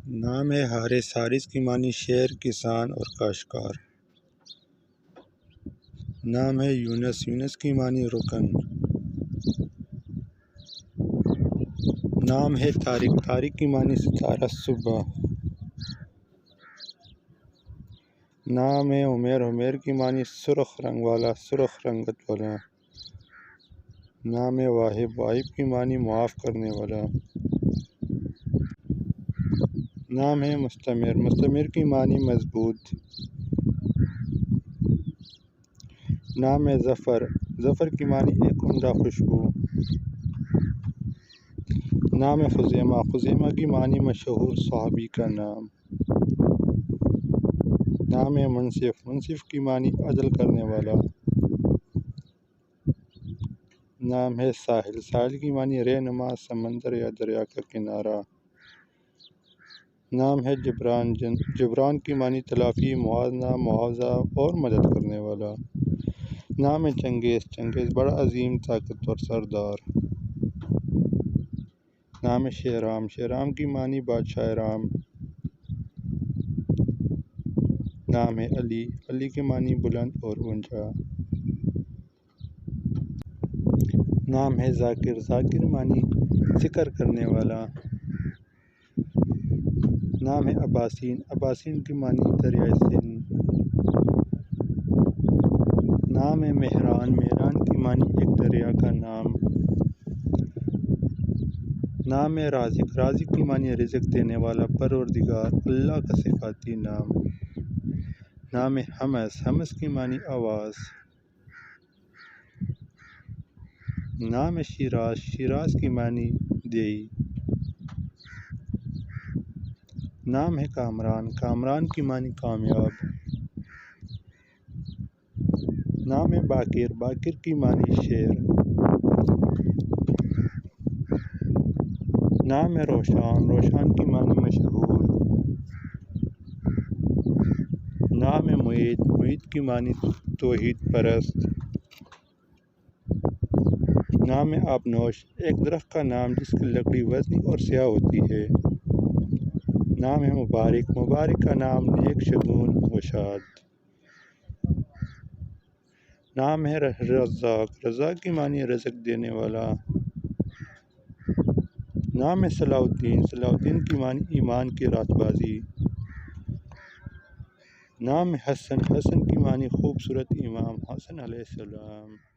نام ہے حارث، حارث کی معنی شیر، کسان اور کاشتکار۔ نام ہے یونس، یونس کی معنی رکن۔ نام ہے طارق، طارق کی معنی ستارہ صبح۔ نام ہے عمیر، عمیر کی معنی سرخ رنگ والا، سرخ رنگت والا۔ نام ہے واہب، واہب کی معنی معاف کرنے والا۔ نام ہے مستمر، مستمر کی معنی مضبوط۔ نام ہے ظفر، ظفر کی معنی ایک عمدہ خوشبو۔ نام ہے خزیمہ، خزیمہ کی معنی مشہور صحابی کا نام۔ نام ہے منصف، منصف کی معنی عدل کرنے والا۔ نام ہے ساحل، ساحل کی معنی رہنما، سمندر یا دریا کا کنارہ۔ نام ہے جبران، جبران کی معنی تلافی، موازنہ، معاوضہ اور مدد کرنے والا۔ نام ہے چنگیز، چنگیز بڑا عظیم طاقتور سردار۔ نام ہے شیرام، شیرام کی معنی بادشاہ رام۔ نام ہے علی، علی کی معنی بلند اور اونچا۔ نام ہے ذاکر، ذاکر معنی ذکر کرنے والا۔ نام ہے اباسین، اباسین کی معنی دریائے سندھ۔ نام ہے مہران، مہران کی معنی ایک دریا کا نام۔ نام ہے رازق، رازق کی معنی رزق دینے والا، پروردگار، اللہ کا صفاتی نام۔ نام ہے حمص، حمص کی معنی آواز۔ نام ہے شیراز، شیراز کی معنی دیئی۔ نام ہے کامران، کامران کی معنی کامیاب۔ نام ہے باقر، باقر کی معنی شیر۔ نام ہے روشان، روشان کی معنی مشہور۔ نام ہے معید، معید کی معنی توحید پرست۔ نام ہے آبنوش، ایک درخت کا نام جس کی لکڑی وزنی اور سیاہ ہوتی ہے۔ نام ہے مبارک، مبارک کا نام نیک، شگون و شاد۔ نام ہے رزاق، رزاق کی معنی رزق دینے والا۔ نام ہے صلاح الدین، صلاح الدین کی معنی ایمان کی رات بازی۔ نام ہے حسن، حسن کی معنی خوبصورت امام حسن علیہ السلام۔